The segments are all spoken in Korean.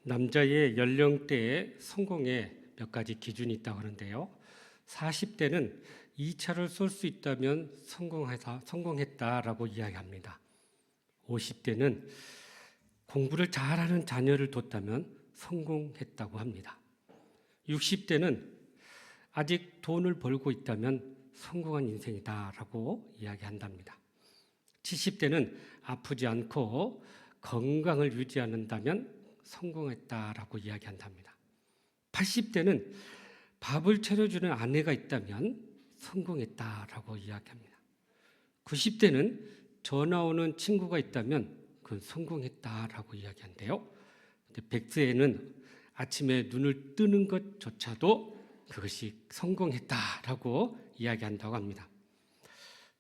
남자의 연령대의 성공에 몇 가지 기준이 있다고 하는데요. 40대는 2차를 쏠 수 있다면 성공했다라고 이야기합니다. 50대는 공부를 잘하는 자녀를 뒀다면 성공했다고 합니다. 60대는 아직 돈을 벌고 있다면 성공한 인생이다라고 이야기한답니다. 70대는 아프지 않고 건강을 유지한다면 성공했다라고 이야기한답니다. 80대는 밥을 차려주는 아내가 있다면 성공했다라고 이야기합니다. 90대는 전화 오는 친구가 있다면 그건 성공했다라고 이야기한대요. 100세에는 아침에 눈을 뜨는 것조차도 그것이 성공했다라고 이야기한다고 합니다.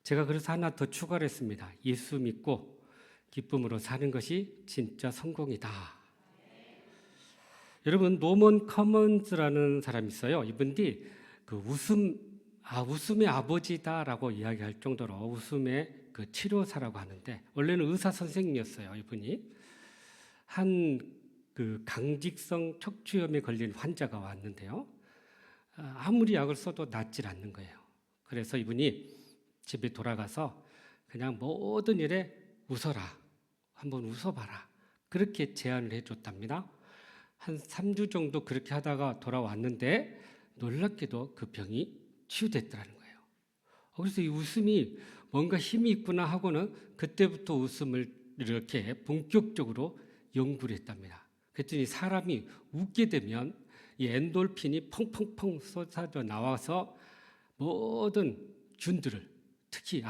제가 그래서 하나 더 추가를 했습니다. 예수 믿고 기쁨으로 사는 것이 진짜 성공이다. 여러분, 노먼 커먼스라는 사람이 있어요. 이분이 그 웃음의 아버지다라고 이야기할 정도로 웃음의 그 치료사라고 하는데, 원래는 의사 선생님이었어요. 이분이 한 그 강직성 척추염에 걸린 환자가 왔는데요. 아무리 약을 써도 낫질 않는 거예요. 그래서 이분이 집에 돌아가서 그냥 모든 일에 웃어라, 한번 웃어봐라, 그렇게 제안을 해줬답니다. 한 3주 정도 그렇게 하다가 돌아왔는데 놀랍게도 그 병이 치유됐더라는 거예요. 그래서 이 웃음이 뭔가 힘이 있구나 하고는 그때부터 웃음을 이렇게 본격적으로 연구를 했답니다. 그랬더니 사람이 웃게 되면 이 엔돌핀이 펑펑펑 쏟아져 나와서 모든 균들을, 특히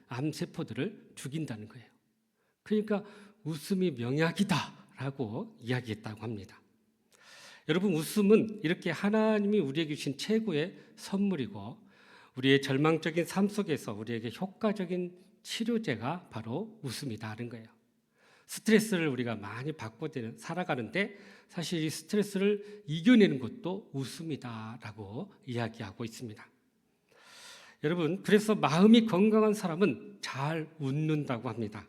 암세포들을 죽인다는 거예요. 그러니까 웃음이 명약이다라고 이야기했다고 합니다. 여러분, 웃음은 이렇게 하나님이 우리에게 주신 최고의 선물이고 우리의 절망적인 삶 속에서 우리에게 효과적인 치료제가 바로 웃음이다는 거예요. 스트레스를 우리가 많이 받고 살아가는데 사실 이 스트레스를 이겨내는 것도 웃음이다라고 이야기하고 있습니다. 여러분, 그래서 마음이 건강한 사람은 잘 웃는다고 합니다.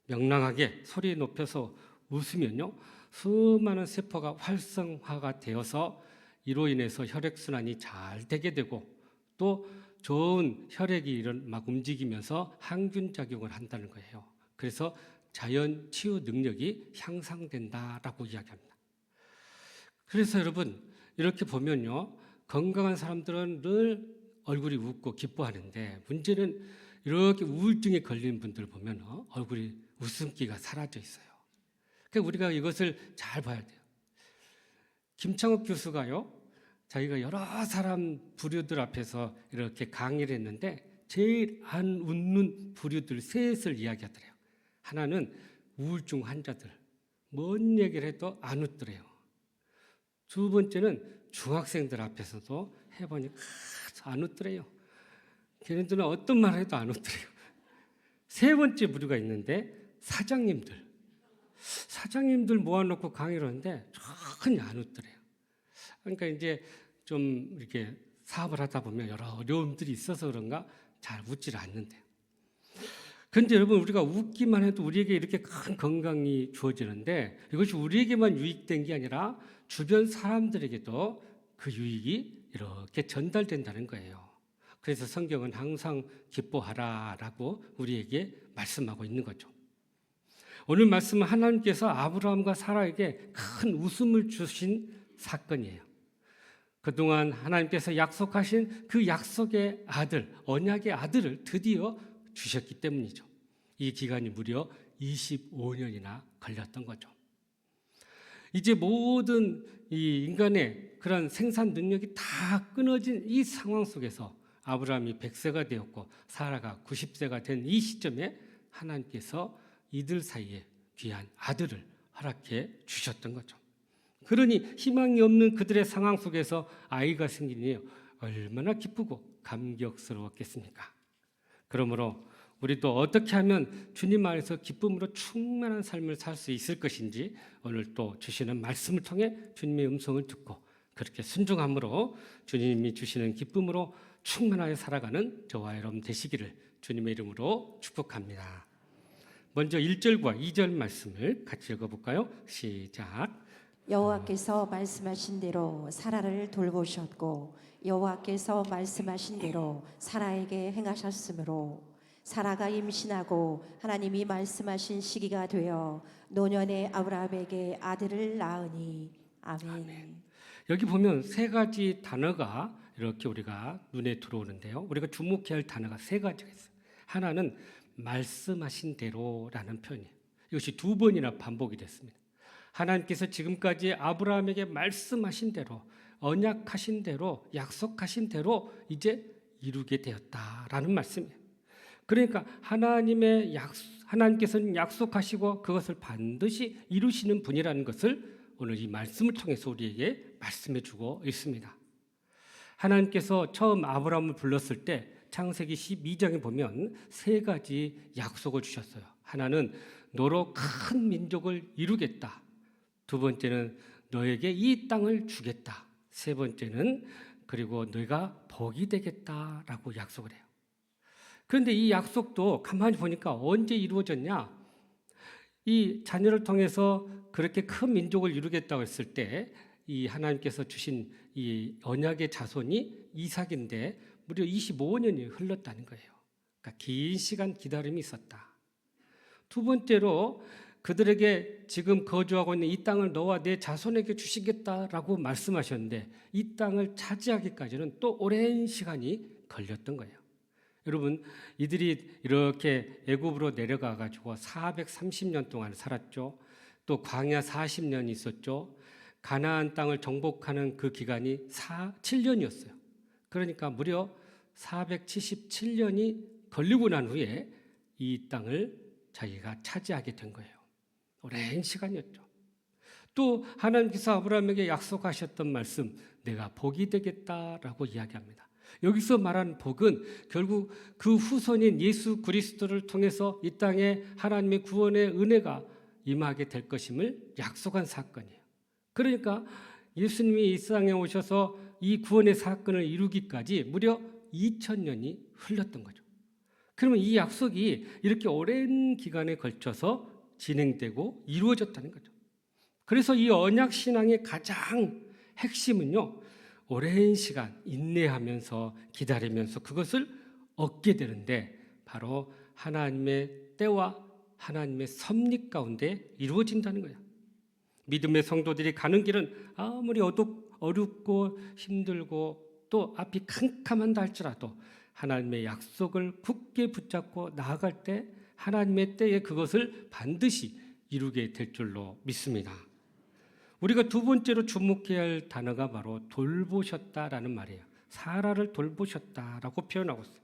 명랑하게 소리 높여서 웃으면요, 수많은 세포가 활성화가 되어서 이로 인해서 혈액순환이 잘 되게 되고 또 좋은 혈액이 막 움직이면서 항균 작용을 한다는 거예요. 그래서 자연 치유 능력이 향상된다라고 이야기합니다. 그래서 여러분, 이렇게 보면요, 건강한 사람들은 늘 얼굴이 웃고 기뻐하는데 문제는 이렇게 우울증에 걸린 분들 보면 얼굴이 웃음기가 사라져 있어요. 그러니까 우리가 이것을 잘 봐야 돼요. 김창욱 교수가요, 자기가 여러 사람 부류들 앞에서 이렇게 강의를 했는데 제일 안 웃는 부류들 셋을 이야기하더래요. 하나는 우울증 환자들, 뭔 얘기를 해도 안 웃더래요. 두 번째는 중학생들 앞에서도 해보니까 안 웃더래요. 걔네들은 어떤 말 해도 안 웃더래요. 세 번째 부류가 있는데 사장님들 모아놓고 강의를 하는데 전혀 안 웃더래요. 그러니까 이제 좀 이렇게 사업을 하다 보면 여러 어려움들이 있어서 그런가 잘 웃질 않는데요. 그런데 여러분, 우리가 웃기만 해도 우리에게 이렇게 큰 건강이 주어지는데 이것이 우리에게만 유익된 게 아니라 주변 사람들에게도 그 유익이 이렇게 전달된다는 거예요. 그래서 성경은 항상 기뻐하라라고 우리에게 말씀하고 있는 거죠. 오늘 말씀은 하나님께서 아브라함과 사라에게 큰 웃음을 주신 사건이에요. 그동안 하나님께서 약속하신 그 약속의 아들, 언약의 아들을 드디어 주셨기 때문이죠. 이 기간이 무려 25년이나 걸렸던 거죠. 이제 모든 이 인간의 그런 생산 능력이 다 끊어진 이 상황 속에서 아브라함이 100세가 되었고 사라가 90세가 된 이 시점에 하나님께서 이들 사이에 귀한 아들을 허락해 주셨던 거죠. 그러니 희망이 없는 그들의 상황 속에서 아이가 생기니 얼마나 기쁘고 감격스러웠겠습니까? 그러므로 우리도 어떻게 하면 주님 안에서 기쁨으로 충만한 삶을 살 수 있을 것인지 오늘 또 주시는 말씀을 통해 주님의 음성을 듣고 그렇게 순종함으로 주님이 주시는 기쁨으로 충만하게 살아가는 저와 여러분 되시기를 주님의 이름으로 축복합니다. 먼저 1절과 2절 말씀을 같이 읽어볼까요? 시작. 여호와께서 말씀하신 대로 사라를 돌보셨고 여호와께서 말씀하신 대로 사라에게 행하셨으므로 사라가 임신하고 하나님이 말씀하신 시기가 되어 노년의 아브라함에게 아들을 낳으니 아멘. 여기 보면 세 가지 단어가 이렇게 우리가 눈에 들어오는데요. 우리가 주목해야 할 단어가 세 가지가 있어요. 하나는 말씀하신 대로라는 표현이에요. 이것이 두 번이나 반복이 됐습니다. 하나님께서 지금까지 아브라함에게 말씀하신 대로, 언약하신 대로, 약속하신 대로 이제 이루게 되었다라는 말씀이에요. 그러니까 하나님께서는 약속하시고 그것을 반드시 이루시는 분이라는 것을 오늘 이 말씀을 통해서 우리에게 말씀해 주고 있습니다. 하나님께서 처음 아브라함을 불렀을 때 창세기 12장에 보면 세 가지 약속을 주셨어요. 하나는 너로 큰 민족을 이루겠다. 두 번째는 너에게 이 땅을 주겠다. 세 번째는 그리고 너가 복이 되겠다라고 약속을 해요. 그런데 이 약속도 가만히 보니까 언제 이루어졌냐? 이 자녀를 통해서 그렇게 큰 민족을 이루겠다고 했을 때 이 하나님께서 주신 이 언약의 자손이 이삭인데 무려 25년이 흘렀다는 거예요. 그러니까 긴 시간 기다림이 있었다. 두 번째로 그들에게 지금 거주하고 있는 이 땅을 너와 내 자손에게 주시겠다라고 말씀하셨는데 이 땅을 차지하기까지는 또 오랜 시간이 걸렸던 거예요. 여러분, 이들이 이렇게 애굽으로 내려가 가지고 430년 동안 살았죠. 또 광야 40년 있었죠. 가나안 땅을 정복하는 그 기간이 7년이었어요. 그러니까 무려 477년이 걸리고 난 후에 이 땅을 자기가 차지하게 된 거예요. 오랜 시간이었죠. 또 하나님께서 아브라함에게 약속하셨던 말씀, 내가 복이 되겠다라고 이야기합니다. 여기서 말하는 복은 결국 그 후손인 예수 그리스도를 통해서 이 땅에 하나님의 구원의 은혜가 임하게 될 것임을 약속한 사건이에요. 그러니까 예수님이 이 땅에 오셔서 이 구원의 사건을 이루기까지 무려 2000년이 흘렀던 거죠. 그러면 이 약속이 이렇게 오랜 기간에 걸쳐서 진행되고 이루어졌다는 거죠. 그래서 이 언약 신앙의 가장 핵심은요, 오랜 시간 인내하면서 기다리면서 그것을 얻게 되는데 바로 하나님의 때와 하나님의 섭리 가운데 이루어진다는 거예요. 믿음의 성도들이 가는 길은 아무리 어렵고 힘들고 또 앞이 캄캄한다 할지라도 하나님의 약속을 굳게 붙잡고 나아갈 때 하나님의 때에 그것을 반드시 이루게 될 줄로 믿습니다. 우리가 두 번째로 주목해야 할 단어가 바로 돌보셨다라는 말이에요. 사라를 돌보셨다라고 표현하고 있어요.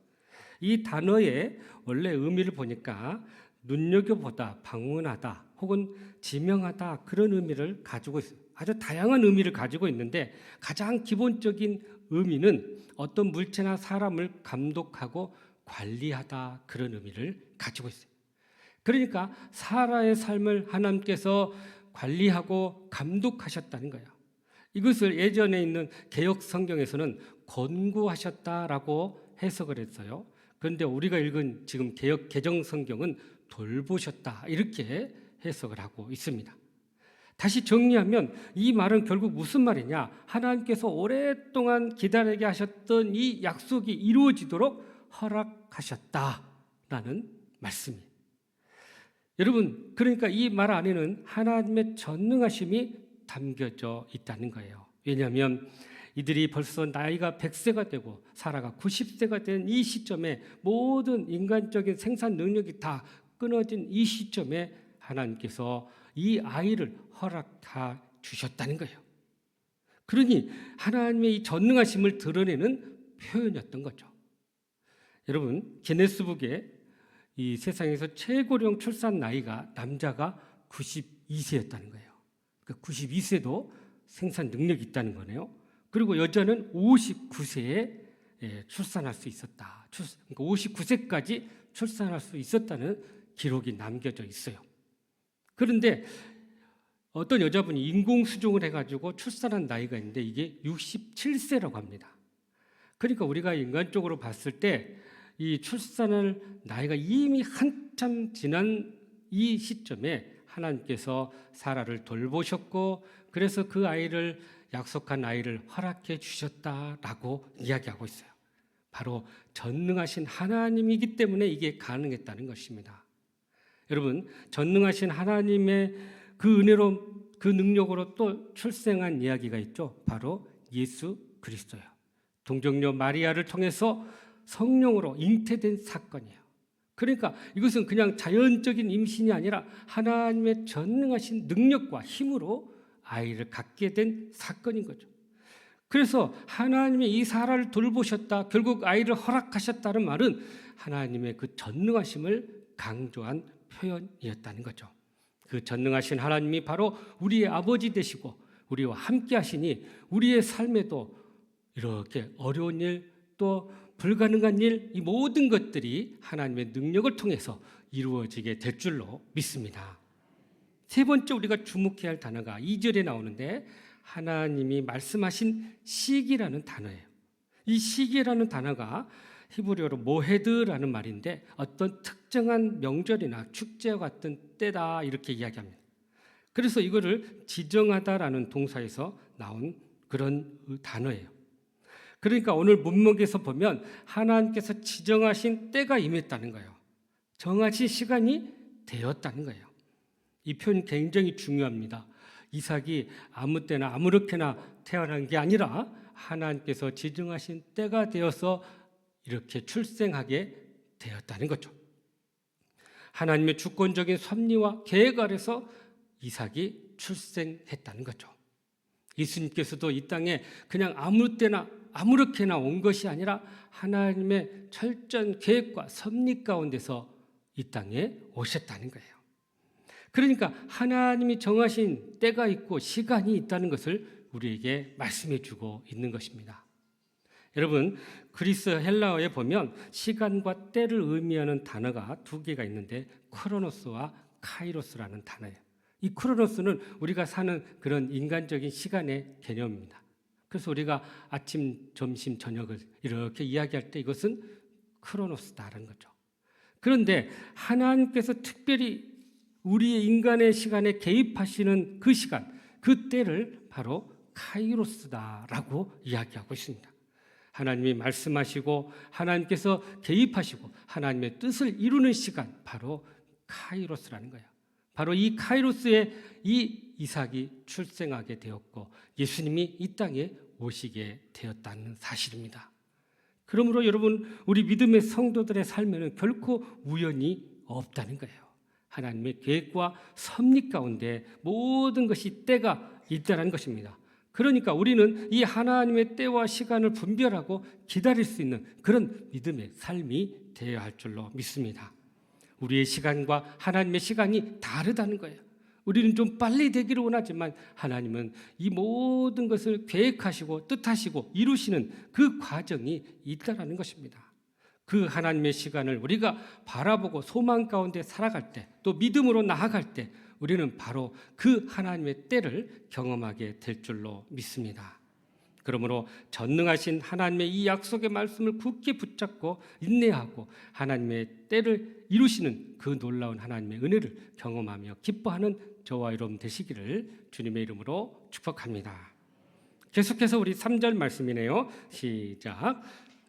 이 단어의 원래 의미를 보니까 눈여겨보다, 방문하다 혹은 지명하다 그런 의미를 가지고 있어요. 아주 다양한 의미를 가지고 있는데 가장 기본적인 의미는 어떤 물체나 사람을 감독하고 관리하다 그런 의미를 가지고 있어요. 그러니까 사라의 삶을 하나님께서 관리하고 감독하셨다는 거예요. 이것을 예전에 있는 개역 성경에서는 권고하셨다라고 해석을 했어요. 그런데 우리가 읽은 지금 개역 개정 성경은 돌보셨다 이렇게 해석을 하고 있습니다. 다시 정리하면 이 말은 결국 무슨 말이냐? 하나님께서 오랫동안 기다리게 하셨던 이 약속이 이루어지도록 허락하셨다라는 말씀이에요. 여러분, 그러니까 이 말 안에는 하나님의 전능하심이 담겨져 있다는 거예요. 왜냐하면 이들이 벌써 나이가 100세가 되고 사라가 90세가 된 이 시점에 모든 인간적인 생산 능력이 다 끊어진 이 시점에 하나님께서 이 아이를 허락해 주셨다는 거예요. 그러니 하나님의 이 전능하심을 드러내는 표현이었던 거죠. 여러분, 기네스북에 이 세상에서 최고령 출산 나이가 남자가 92세였다는 거예요. 그러니까 92세도 생산 능력이 있다는 거네요. 그리고 여자는 59세에 출산할 수 있었다. 그러니까 59세까지 출산할 수 있었다는 기록이 남겨져 있어요. 그런데 어떤 여자분이 인공수정을 해가지고 출산한 나이가 있는데 이게 67세라고 합니다. 그러니까 우리가 인간적으로 봤을 때 이 출산할 나이가 이미 한참 지난 이 시점에 하나님께서 사라를 돌보셨고 그래서 그 아이를 약속한 아이를 허락해 주셨다라고 이야기하고 있어요. 바로 전능하신 하나님이기 때문에 이게 가능했다는 것입니다. 여러분, 전능하신 하나님의 그 은혜로 그 능력으로 또 출생한 이야기가 있죠. 바로 예수 그리스도예요. 동정녀 마리아를 통해서 성령으로 잉태된 사건이에요. 그러니까 이것은 그냥 자연적인 임신이 아니라 하나님의 전능하신 능력과 힘으로 아이를 갖게 된 사건인 거죠. 그래서 하나님이 이 사라를 돌보셨다, 결국 아이를 허락하셨다는 말은 하나님의 그 전능하심을 강조한 표현이었다는 거죠. 그 전능하신 하나님이 바로 우리의 아버지 되시고 우리와 함께 하시니 우리의 삶에도 이렇게 어려운 일, 또 불가능한 일, 이 모든 것들이 하나님의 능력을 통해서 이루어지게 될 줄로 믿습니다. 세 번째 우리가 주목해야 할 단어가 2절에 나오는데 하나님이 말씀하신 시기라는 단어예요. 이 시기라는 단어가 히브리어로 모헤드라는 말인데 어떤 특정한 명절이나 축제와 같은 때다 이렇게 이야기합니다. 그래서 이거를 지정하다라는 동사에서 나온 그런 단어예요. 그러니까 오늘 문맥에서 보면 하나님께서 지정하신 때가 임했다는 거예요. 정하신 시간이 되었다는 거예요. 이 표현 굉장히 중요합니다. 이삭이 아무 때나 아무렇게나 태어난 게 아니라 하나님께서 지정하신 때가 되어서 이렇게 출생하게 되었다는 거죠. 하나님의 주권적인 섭리와 계획 아래서 이삭이 출생했다는 거죠. 예수님께서도 이 땅에 그냥 아무 때나 아무렇게나 온 것이 아니라 하나님의 철저한 계획과 섭리 가운데서 이 땅에 오셨다는 거예요. 그러니까 하나님이 정하신 때가 있고 시간이 있다는 것을 우리에게 말씀해 주고 있는 것입니다. 여러분, 그리스 헬라어에 보면 시간과 때를 의미하는 단어가 두 개가 있는데 크로노스와 카이로스라는 단어예요. 이 크로노스는 우리가 사는 그런 인간적인 시간의 개념입니다. 그래서 우리가 아침, 점심, 저녁을 이렇게 이야기할 때 이것은 크로노스다라는 거죠. 그런데 하나님께서 특별히 우리의 인간의 시간에 개입하시는 그 시간, 그 때를 바로 카이로스다라고 이야기하고 있습니다. 하나님이 말씀하시고 하나님께서 개입하시고 하나님의 뜻을 이루는 시간, 바로 카이로스라는 거예요. 바로 이 카이로스에 이 이삭이 출생하게 되었고 예수님이 이 땅에 오시게 되었다는 사실입니다. 그러므로 여러분, 우리 믿음의 성도들의 삶에는 결코 우연이 없다는 거예요. 하나님의 계획과 섭리 가운데 모든 것이 때가 있다는 것입니다. 그러니까 우리는 이 하나님의 때와 시간을 분별하고 기다릴 수 있는 그런 믿음의 삶이 되어야 할 줄로 믿습니다. 우리의 시간과 하나님의 시간이 다르다는 거예요. 우리는 좀 빨리 되기를 원하지만 하나님은 이 모든 것을 계획하시고 뜻하시고 이루시는 그 과정이 있다는 것입니다. 그 하나님의 시간을 우리가 바라보고 소망 가운데 살아갈 때, 또 믿음으로 나아갈 때 우리는 바로 그 하나님의 때를 경험하게 될 줄로 믿습니다. 그러므로 전능하신 하나님의 이 약속의 말씀을 굳게 붙잡고 인내하고 하나님의 때를 이루시는 그 놀라운 하나님의 은혜를 경험하며 기뻐하는 저와 여러분 되시기를 주님의 이름으로 축복합니다. 계속해서 우리 3절 말씀이네요. 시작.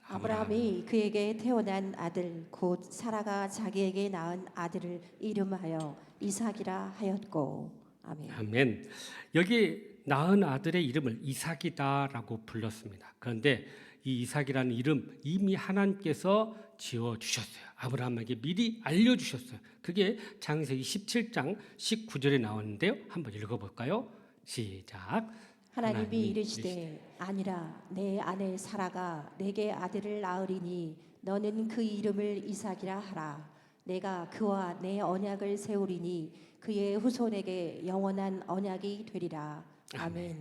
아브라함이 그에게 태어난 아들 곧 사라가 자기에게 낳은 아들을 이름하여 이삭이라 하였고. 아멘. 아멘. 여기 낳은 아들의 이름을 이삭이다라고 불렀습니다. 그런데 이 이삭이라는 이름 이미 하나님께서 지어주셨어요. 아브라함에게 미리 알려주셨어요. 그게 창세기 17장 19절에 나오는데요. 한번 읽어볼까요? 시작. 하나님이 이르시되 아니라 내 아내 사라가 내게 아들을 낳으리니 너는 그 이름을 이삭이라 하라. 내가 그와 내 언약을 세우리니 그의 후손에게 영원한 언약이 되리라. 아멘.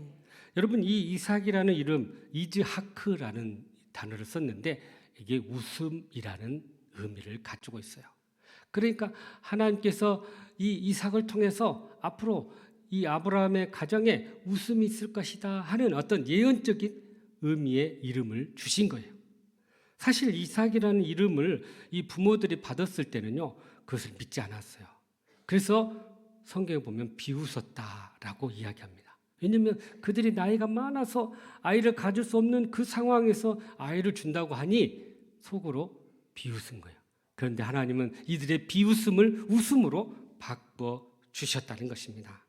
여러분, 이 이삭이라는 이름 이즈하크라는 단어를 썼는데 이게 웃음이라는 의미를 가지고 있어요. 그러니까 하나님께서 이 이삭을 통해서 앞으로 이 아브라함의 가정에 웃음이 있을 것이다 하는 어떤 예언적인 의미의 이름을 주신 거예요. 사실 이삭이라는 이름을 이 부모들이 받았을 때는요, 그것을 믿지 않았어요. 그래서 성경에 보면 비웃었다라고 이야기합니다. 왜냐하면 그들이 나이가 많아서 아이를 가질 수 없는 그 상황에서 아이를 준다고 하니 속으로 비웃은 거예요. 그런데 하나님은 이들의 비웃음을 웃음으로 바꿔 주셨다는 것입니다.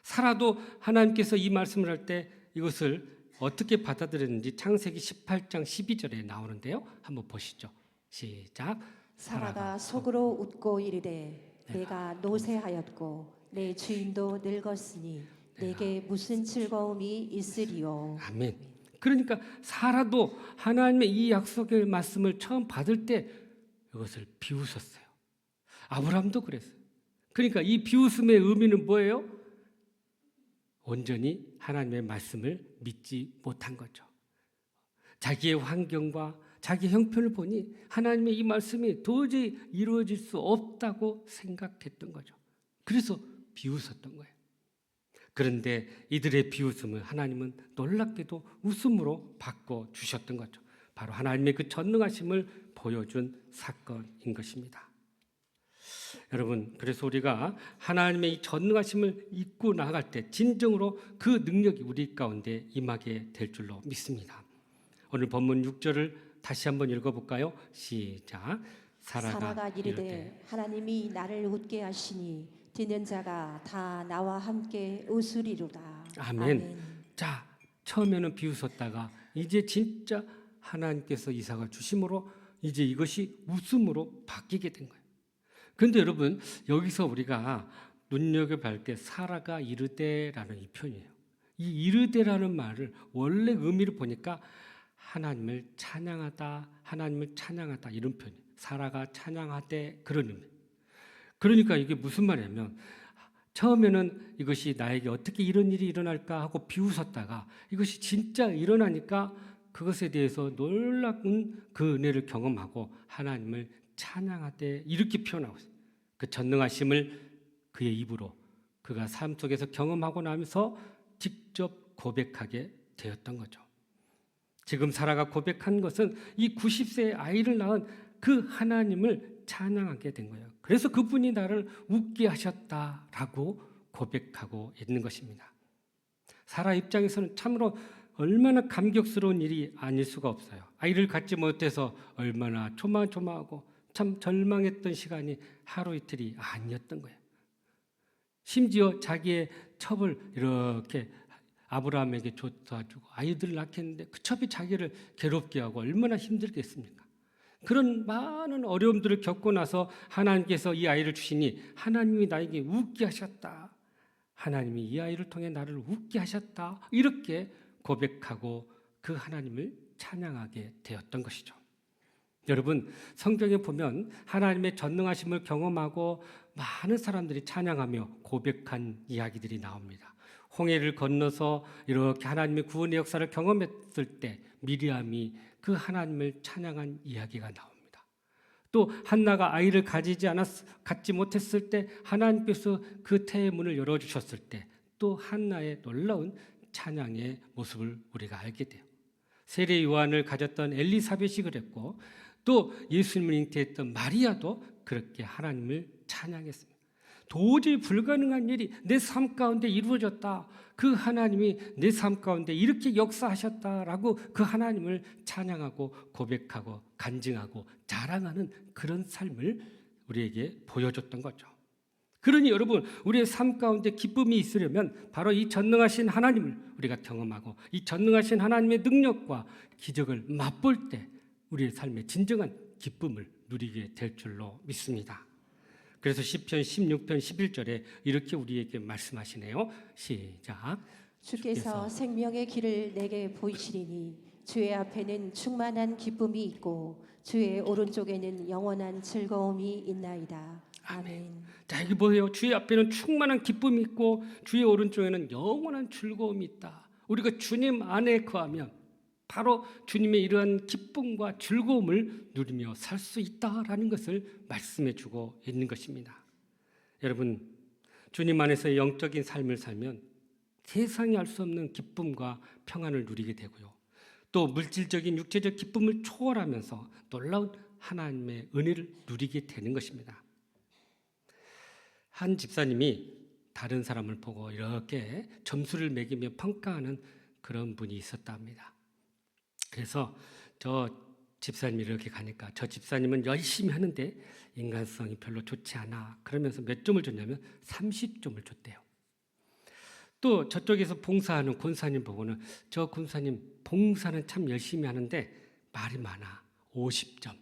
사라도 하나님께서 이 말씀을 할 때 이것을 어떻게 받아들였는지 창세기 18장 12절에 나오는데요. 한번 보시죠. 시작. 사라가 속으로 웃고 이르되 내가 노쇠하였고 내 주인도 늙었으니 내게 무슨 즐거움이 있으리요. 아멘. 그러니까 사라도 하나님의 이 약속의 말씀을 처음 받을 때 이것을 비웃었어요. 아브라함도 그랬어요. 그러니까 이 비웃음의 의미는 뭐예요? 온전히 하나님의 말씀을 믿지 못한 거죠. 자기의 환경과 자기 형편을 보니 하나님의 이 말씀이 도저히 이루어질 수 없다고 생각했던 거죠. 그래서 비웃었던 거예요. 그런데 이들의 비웃음을 하나님은 놀랍게도 웃음으로 바꿔주셨던 거죠. 바로 하나님의 그 전능하심을 보여준 사건인 것입니다. 여러분, 그래서 우리가 하나님의 이 전능하심을 잊고 나아갈 때 진정으로 그 능력이 우리 가운데 임하게 될 줄로 믿습니다. 오늘 본문 6절을 다시 한번 읽어볼까요? 시작. 사라가 이르되 하나님이 나를 웃게 하시니 듣는 자가 다 나와 함께 웃으리로다. 아멘. 자, 처음에는 비웃었다가 이제 진짜 하나님께서 이삭을 주심으로 이제 이것이 웃음으로 바뀌게 된 거예요. 그런데 여러분, 여기서 우리가 눈여겨볼 때 사라가 이르되라는 이 표현이에요. 이 이르되라는 말을 원래 의미를 보니까 하나님을 찬양하다, 하나님을 찬양하다 이런 표현이에요. 사라가 찬양하되 그런 의미. 그러니까 이게 무슨 말이냐면 처음에는 이것이 나에게 어떻게 이런 일이 일어날까 하고 비웃었다가 이것이 진짜 일어나니까 그것에 대해서 놀라운 그 은혜를 경험하고 하나님을 찬양하되 이렇게 표현하고 있어요. 그 전능하심을 그의 입으로 그가 삶 속에서 경험하고 나면서 직접 고백하게 되었던 거죠. 지금 사라가 고백한 것은 이 90세의 아이를 낳은 그 하나님을 찬양하게 된 거예요. 그래서 그분이 나를 웃게 하셨다라고 고백하고 있는 것입니다. 사라 입장에서는 참으로 얼마나 감격스러운 일이 아닐 수가 없어요. 아이를 갖지 못해서 얼마나 조마조마하고 참 절망했던 시간이 하루 이틀이 아니었던 거예요. 심지어 자기의 첩을 이렇게 아브라함에게 줬다주고 아이들을 낳겠는데 그 첩이 자기를 괴롭게 하고 얼마나 힘들겠습니까? 그런 많은 어려움들을 겪고 나서 하나님께서 이 아이를 주시니 하나님이 나에게 웃게 하셨다. 하나님이 이 아이를 통해 나를 웃게 하셨다. 이렇게 고백하고 그 하나님을 찬양하게 되었던 것이죠. 여러분, 성경에 보면 하나님의 전능하심을 경험하고 많은 사람들이 찬양하며 고백한 이야기들이 나옵니다. 홍해를 건너서 이렇게 하나님의 구원의 역사를 경험했을 때 미리암이 그 하나님을 찬양한 이야기가 나옵니다. 또 한나가 아이를 갖지 못했을 때 하나님께서 그 태의 문을 열어주셨을 때 또 한나의 놀라운 찬양의 모습을 우리가 알게 돼요. 세례 요한을 가졌던 엘리사벳이 그랬고 또 예수님을 잉태했던 마리아도 그렇게 하나님을 찬양했습니다. 도저히 불가능한 일이 내 삶 가운데 이루어졌다. 그 하나님이 내 삶 가운데 이렇게 역사하셨다라고 그 하나님을 찬양하고 고백하고 간증하고 자랑하는 그런 삶을 우리에게 보여줬던 거죠. 그러니 여러분, 우리의 삶 가운데 기쁨이 있으려면 바로 이 전능하신 하나님을 우리가 경험하고 이 전능하신 하나님의 능력과 기적을 맛볼 때 우리의 삶에 진정한 기쁨을 누리게 될 줄로 믿습니다. 그래서 시편 16편 11절에 이렇게 우리에게 말씀하시네요. 시작. 주께서 생명의 길을 내게 보이시리니 주의 앞에는 충만한 기쁨이 있고 주의 오른쪽에는 영원한 즐거움이 있나이다. 아멘. 자, 여기 보세요. 주의 앞에는 충만한 기쁨이 있고 주의 오른쪽에는 영원한 즐거움이 있다. 우리가 주님 안에 거하면 바로 주님의 이러한 기쁨과 즐거움을 누리며 살 수 있다라는 것을 말씀해 주고 있는 것입니다. 여러분, 주님 안에서의 영적인 삶을 살면 세상이 알 수 없는 기쁨과 평안을 누리게 되고요. 또 물질적인 육체적 기쁨을 초월하면서 놀라운 하나님의 은혜를 누리게 되는 것입니다. 한 집사님이 다른 사람을 보고 이렇게 점수를 매기며 평가하는 그런 분이 있었답니다. 그래서 저 집사님이 이렇게 가니까 저 집사님은 열심히 하는데 인간성이 별로 좋지 않아. 그러면서 몇 점을 줬냐면 30점을 줬대요. 또 저쪽에서 봉사하는 권사님 보고는 저 권사님 봉사는 참 열심히 하는데 말이 많아. 50점.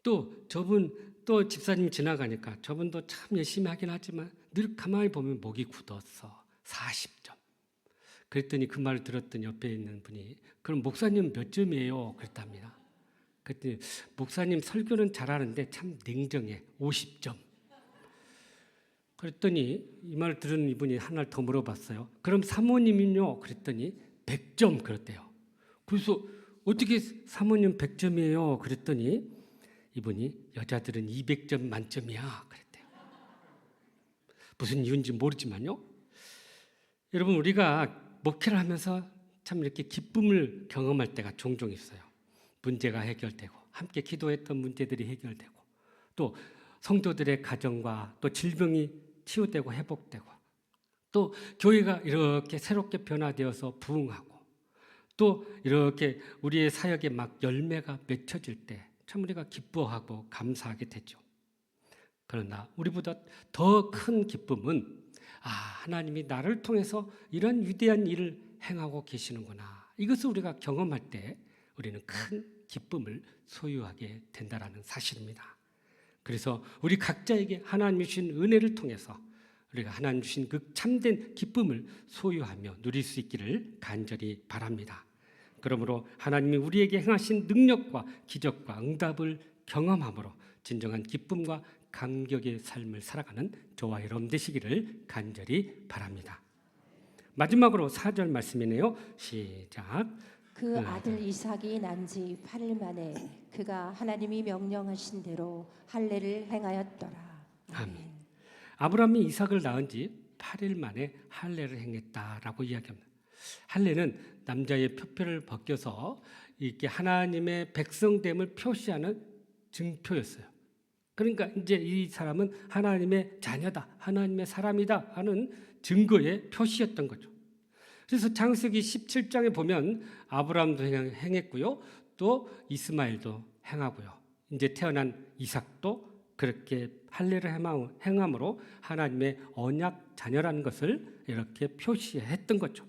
또 저분 또 집사님 지나가니까 저분도 참 열심히 하긴 하지만 늘 가만히 보면 목이 굳었어. 40점. 그랬더니 그 말을 들었더니 옆에 있는 분이 그럼 목사님 몇 점이에요? 그랬답니다. 그랬더니 목사님 설교는 잘하는데 참 냉정해. 50점. 그랬더니 이 말을 들은 이분이 하나를 더 물어봤어요. 그럼 사모님은요? 그랬더니 100점 그랬대요. 그래서 어떻게 사모님 100점이에요? 그랬더니 이분이 여자들은 200점 만점이야 그랬대요. 무슨 이유인지 모르지만요. 여러분 우리가 목회를 하면서 참 이렇게 기쁨을 경험할 때가 종종 있어요. 문제가 해결되고 함께 기도했던 문제들이 해결되고 또 성도들의 가정과 또 질병이 치유되고 회복되고 또 교회가 이렇게 새롭게 변화되어서 부흥하고 또 이렇게 우리의 사역에 막 열매가 맺혀질 때 참 우리가 기뻐하고 감사하게 되죠. 그러나 우리보다 더 큰 기쁨은 하나님이 나를 통해서 이런 위대한 일을 행하고 계시는구나. 이것을 우리가 경험할 때 우리는 큰 기쁨을 소유하게 된다는 사실입니다. 그래서 우리 각자에게 하나님이 주신 은혜를 통해서 우리가 하나님 주신 그 참된 기쁨을 소유하며 누릴 수 있기를 간절히 바랍니다. 그러므로 하나님이 우리에게 행하신 능력과 기적과 응답을 경험함으로 진정한 기쁨과 감격의 삶을 살아가는 저와 여러분 되시기를 간절히 바랍니다. 마지막으로 4절 말씀이네요. 시작. 그 아들 이삭이 난 지 8일 만에 그가 하나님이 명령하신 대로 할례를 행하였더라. 아멘. 아브라함이 이삭을 낳은 지 8일 만에 할례를 행했다라고 이야기합니다. 할례는 남자의 표표를 벗겨서 이렇게 하나님의 백성됨을 표시하는 증표였어요. 그러니까 이제 이 사람은 하나님의 자녀다, 하나님의 사람이다 하는 증거의 표시였던 거죠. 그래서 창세기 17장에 보면 아브라함도 행했고요, 또 이스마엘도 행하고요. 이제 태어난 이삭도 그렇게 할례를 행함으로 하나님의 언약 자녀라는 것을 이렇게 표시했던 거죠.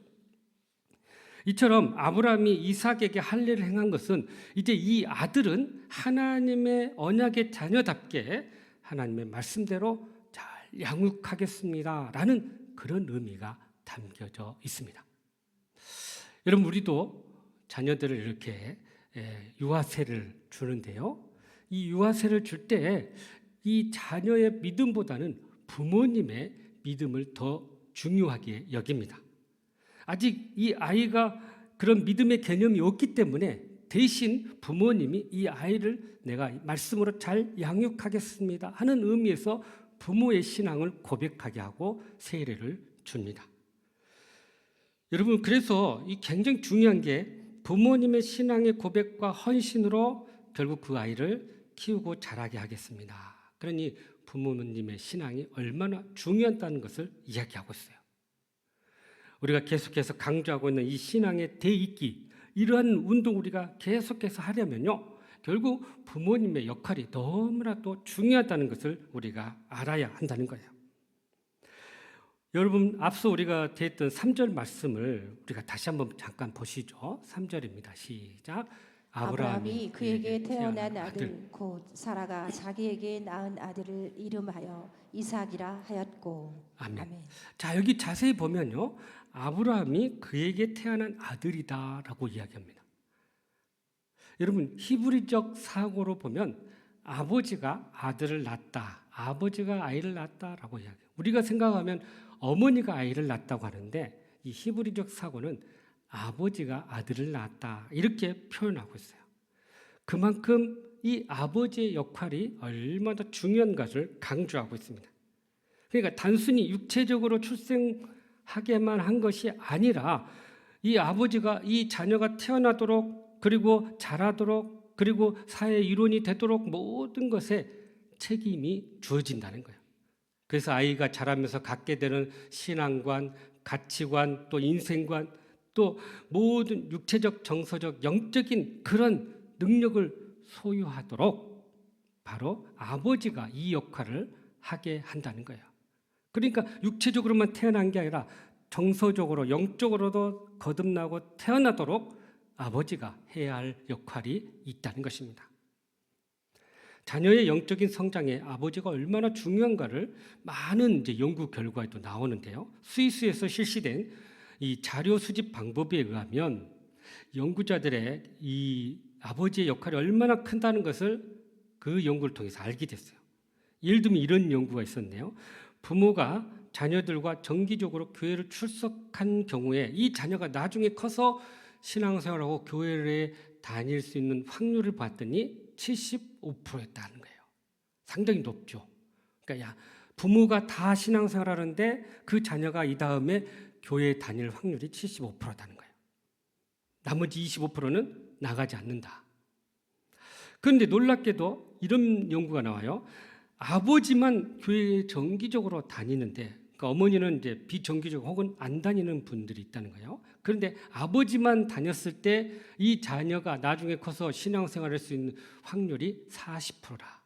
이처럼 아브라함이 이삭에게 할례를 행한 것은 이제 이 아들은 하나님의 언약의 자녀답게 하나님의 말씀대로 잘 양육하겠습니다라는 그런 의미가 담겨져 있습니다. 여러분 우리도 자녀들을 이렇게 유아세를 주는데요. 이 유아세를 줄 때 이 자녀의 믿음보다는 부모님의 믿음을 더 중요하게 여깁니다. 아직 이 아이가 그런 믿음의 개념이 없기 때문에 대신 부모님이 이 아이를 내가 말씀으로 잘 양육하겠습니다 하는 의미에서 부모의 신앙을 고백하게 하고 세례를 줍니다. 여러분 그래서 이 굉장히 중요한 게 부모님의 신앙의 고백과 헌신으로 결국 그 아이를 키우고 자라게 하겠습니다. 그러니 부모님의 신앙이 얼마나 중요하다는 것을 이야기하고 있어요. 우리가 계속해서 강조하고 있는 이 신앙의 대익기, 이러한 운동 우리가 계속해서 하려면요, 결국 부모님의 역할이 너무나도 중요하다는 것을 우리가 알아야 한다는 거예요. 여러분 앞서 우리가 대했던 3절 말씀을 우리가 다시 한번 잠깐 보시죠. 3절입니다. 시작. 아브라함이 그에게 태어난 아들 곧 사라가 자기에게 낳은 아들을 이름하여 이삭이라 하였고. 아멘. 자, 여기 자세히 보면요, 아브라함이 그에게 태어난 아들이다라고 이야기합니다. 여러분 히브리적 사고로 보면 아버지가 아들을 낳았다, 아버지가 아이를 낳았다라고 이야기해요. 우리가 생각하면 어머니가 아이를 낳았다고 하는데 이 히브리적 사고는 아버지가 아들을 낳았다 이렇게 표현하고 있어요. 그만큼 이 아버지의 역할이 얼마나 중요한 것을 강조하고 있습니다. 그러니까 단순히 육체적으로 출생하게만 한 것이 아니라 이 아버지가 이 자녀가 태어나도록 그리고 자라도록 그리고 사회 일원이 되도록 모든 것에 책임이 주어진다는 거예요. 그래서 아이가 자라면서 갖게 되는 신앙관, 가치관, 또 인생관, 또 모든 육체적, 정서적, 영적인 그런 능력을 소유하도록 바로 아버지가 이 역할을 하게 한다는 거예요. 그러니까 육체적으로만 태어난 게 아니라 정서적으로, 영적으로도 거듭나고 태어나도록 아버지가 해야 할 역할이 있다는 것입니다. 자녀의 영적인 성장에 아버지가 얼마나 중요한가를 많은 이제 연구 결과에도 나오는데요. 스위스에서 실시된 이 자료 수집 방법에 의하면 연구자들의 이 아버지의 역할이 얼마나 큰다는 것을 그 연구를 통해서 알게 됐어요. 예를 들면 이런 연구가 있었네요. 부모가 자녀들과 정기적으로 교회를 출석한 경우에 이 자녀가 나중에 커서 신앙생활하고 교회를 다닐 수 있는 확률을 봤더니 75%였다는 거예요. 상당히 높죠. 그러니까 부모가 다 신앙생활하는데 그 자녀가 이 다음에 교회에 다닐 확률이 75%다는 거예요. 나머지 25%는 나가지 않는다. 그런데 놀랍게도 이런 연구가 나와요. 아버지만 교회에 정기적으로 다니는데, 그러니까 어머니는 이제 비정기적 혹은 안 다니는 분들이 있다는 거예요. 그런데 아버지만 다녔을 때 이 자녀가 나중에 커서 신앙생활할 수 있는 확률이 40%라.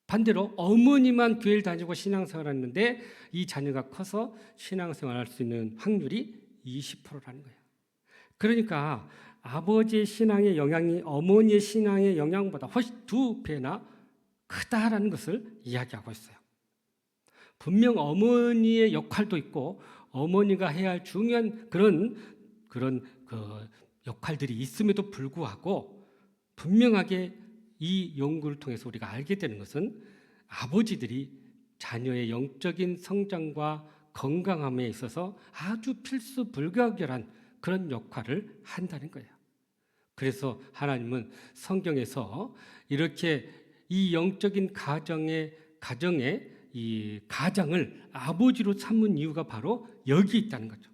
반대로 어머니만 교회를 다니고 신앙생활했는데 이 자녀가 커서 신앙생활할 수 있는 확률이 20%라는 거예요. 그러니까 아버지의 신앙의 영향이 어머니의 신앙의 영향보다 훨씬 2배나 크다라는 것을 이야기하고 있어요. 분명 어머니의 역할도 있고 어머니가 해야 할 중요한 그런 그 역할들이 있음에도 불구하고 분명하게 이 연구를 통해서 우리가 알게 되는 것은 아버지들이 자녀의 영적인 성장과 건강함에 있어서 아주 필수 불가결한 그런 역할을 한다는 거예요. 그래서 하나님은 성경에서 이렇게 이 영적인 가정의 이 가장을 아버지로 삼은 이유가 바로 여기 있다는 거죠.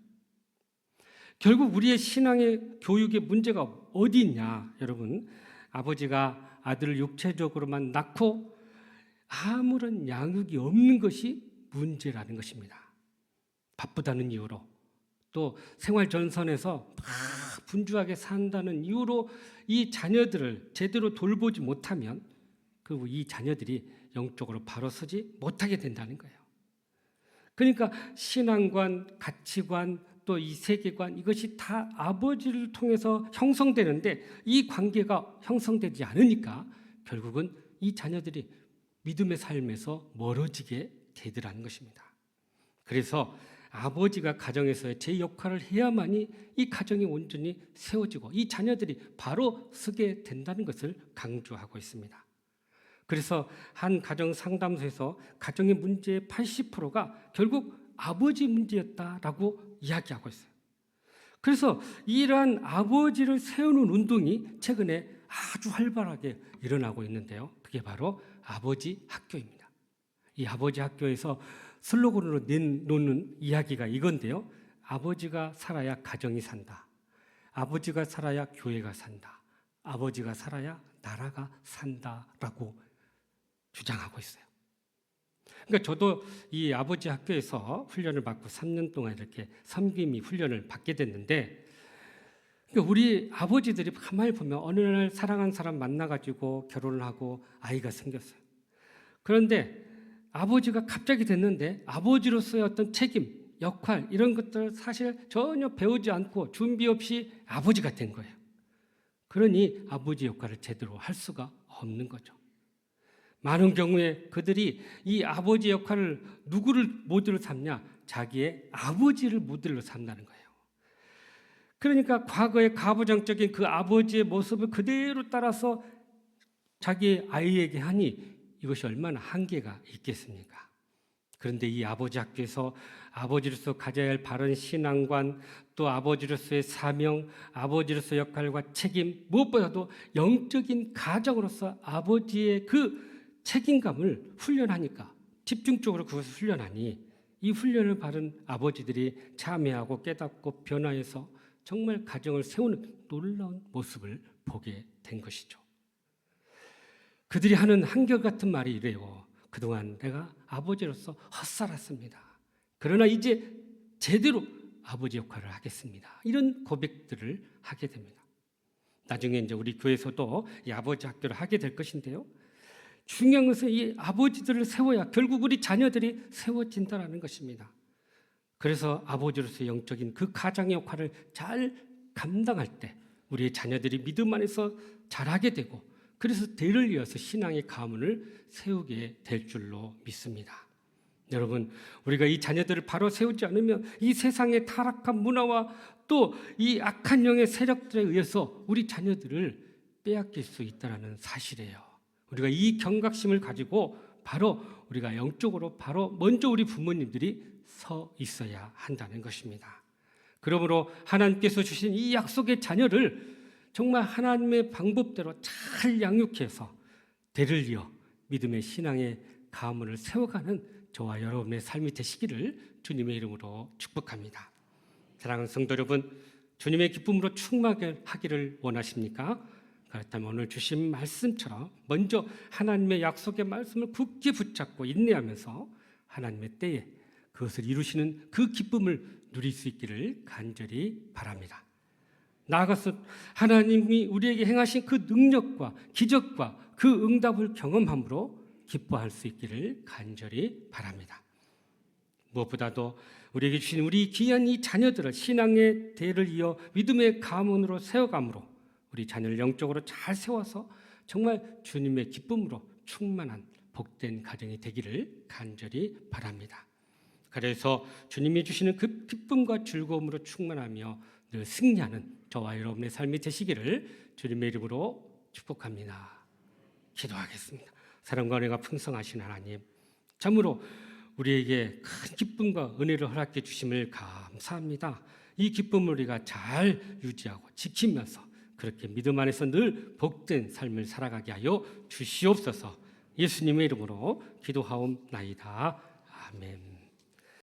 결국 우리의 신앙의 교육의 문제가 어디 있냐, 여러분. 아버지가 아들을 육체적으로만 낳고 아무런 양육이 없는 것이 문제라는 것입니다. 바쁘다는 이유로, 또 생활 전선에서 막 분주하게 산다는 이유로 이 자녀들을 제대로 돌보지 못하면 이 자녀들이 영적으로 바로 서지 못하게 된다는 거예요. 그러니까 신앙관, 가치관, 또 이 세계관, 이것이 다 아버지를 통해서 형성되는데 이 관계가 형성되지 않으니까 결국은 이 자녀들이 믿음의 삶에서 멀어지게 되더라는 것입니다. 그래서 아버지가 가정에서의 제 역할을 해야만이 이 가정이 온전히 세워지고 이 자녀들이 바로 서게 된다는 것을 강조하고 있습니다. 그래서 한 가정 상담소에서 가정의 문제의 80%가 결국 아버지 문제였다라고 이야기하고 있어요. 그래서 이러한 아버지를 세우는 운동이 최근에 아주 활발하게 일어나고 있는데요. 그게 바로 아버지 학교입니다. 이 아버지 학교에서 슬로건으로 내놓는 이야기가 이건데요. 아버지가 살아야 가정이 산다. 아버지가 살아야 교회가 산다. 아버지가 살아야 나라가 산다라고 주장하고 있어요. 그러니까 저도 이 아버지 학교에서 훈련을 받고 3년 동안 이렇게 섬김이 훈련을 받게 됐는데, 그러니까 우리 아버지들이 가만히 보면 어느 날 사랑한 사람 만나가지고 결혼을 하고 아이가 생겼어요. 그런데 아버지가 갑자기 됐는데 아버지로서의 어떤 책임, 역할 이런 것들 사실 전혀 배우지 않고 준비 없이 아버지가 된 거예요. 그러니 아버지 역할을 제대로 할 수가 없는 거죠. 많은 경우에 그들이 이 아버지 역할을 누구를 모델로 삼냐? 자기의 아버지를 모델로 삼다는 거예요. 그러니까 과거의 가부장적인 그 아버지의 모습을 그대로 따라서 자기 아이에게 하니 이것이 얼마나 한계가 있겠습니까? 그런데 이 아버지 학교에서 아버지로서 가져야 할 바른 신앙관, 또 아버지로서의 사명, 아버지로서의 역할과 책임, 무엇보다도 영적인 가정으로서 아버지의 그 책임감을 훈련하니까, 집중적으로 그것을 훈련하니 이 훈련을 받은 아버지들이 참여하고 깨닫고 변화해서 정말 가정을 세우는 놀라운 모습을 보게 된 것이죠. 그들이 하는 한결같은 말이 이래요. 그동안 내가 아버지로서 헛살았습니다. 그러나 이제 제대로 아버지 역할을 하겠습니다. 이런 고백들을 하게 됩니다. 나중에 이제 우리 교회에서도 이 아버지 학교를 하게 될 것인데요. 중요한 것은 이 아버지들을 세워야 결국 우리 자녀들이 세워진다는 것입니다. 그래서 아버지로서의 영적인 그 가장의 역할을 잘 감당할 때 우리의 자녀들이 믿음 안에서 자라게 되고 그래서 대를 이어서 신앙의 가문을 세우게 될 줄로 믿습니다. 여러분, 우리가 이 자녀들을 바로 세우지 않으면 이 세상의 타락한 문화와 또 이 악한 영의 세력들에 의해서 우리 자녀들을 빼앗길 수 있다는 사실이에요. 우리가 이 경각심을 가지고 바로 우리가 영적으로 바로 먼저 우리 부모님들이 서 있어야 한다는 것입니다. 그러므로 하나님께서 주신 이 약속의 자녀를 정말 하나님의 방법대로 잘 양육해서 대를 이어 믿음의 신앙의 가문을 세워가는 저와 여러분의 삶이 되시기를 주님의 이름으로 축복합니다. 사랑하는 성도 여러분, 주님의 기쁨으로 충만하기를 원하십니까? 그렇다면 오늘 주신 말씀처럼 먼저 하나님의 약속의 말씀을 굳게 붙잡고 인내하면서 하나님의 때에 그것을 이루시는 그 기쁨을 누릴 수 있기를 간절히 바랍니다. 나아가서 하나님이 우리에게 행하신 그 능력과 기적과 그 응답을 경험함으로 기뻐할 수 있기를 간절히 바랍니다. 무엇보다도 우리에게 주신 우리 귀한 이 자녀들을 신앙의 대를 이어 믿음의 가문으로 세워감으로 우리 자녀를 영적으로 잘 세워서 정말 주님의 기쁨으로 충만한 복된 가정이 되기를 간절히 바랍니다. 그래서 주님이 주시는 그 기쁨과 즐거움으로 충만하며 늘 승리하는 저와 여러분의 삶이 되시기를 주님의 이름으로 축복합니다. 기도하겠습니다. 사랑과 은혜가 풍성하신 하나님, 참으로 우리에게 큰 기쁨과 은혜를 허락해 주심을 감사합니다. 이 기쁨을 우리가 잘 유지하고 지키면서 그렇게 믿음 안에서 늘 복된 삶을 살아가게 하여 주시옵소서. 예수님의 이름으로 기도하옵나이다. 아멘.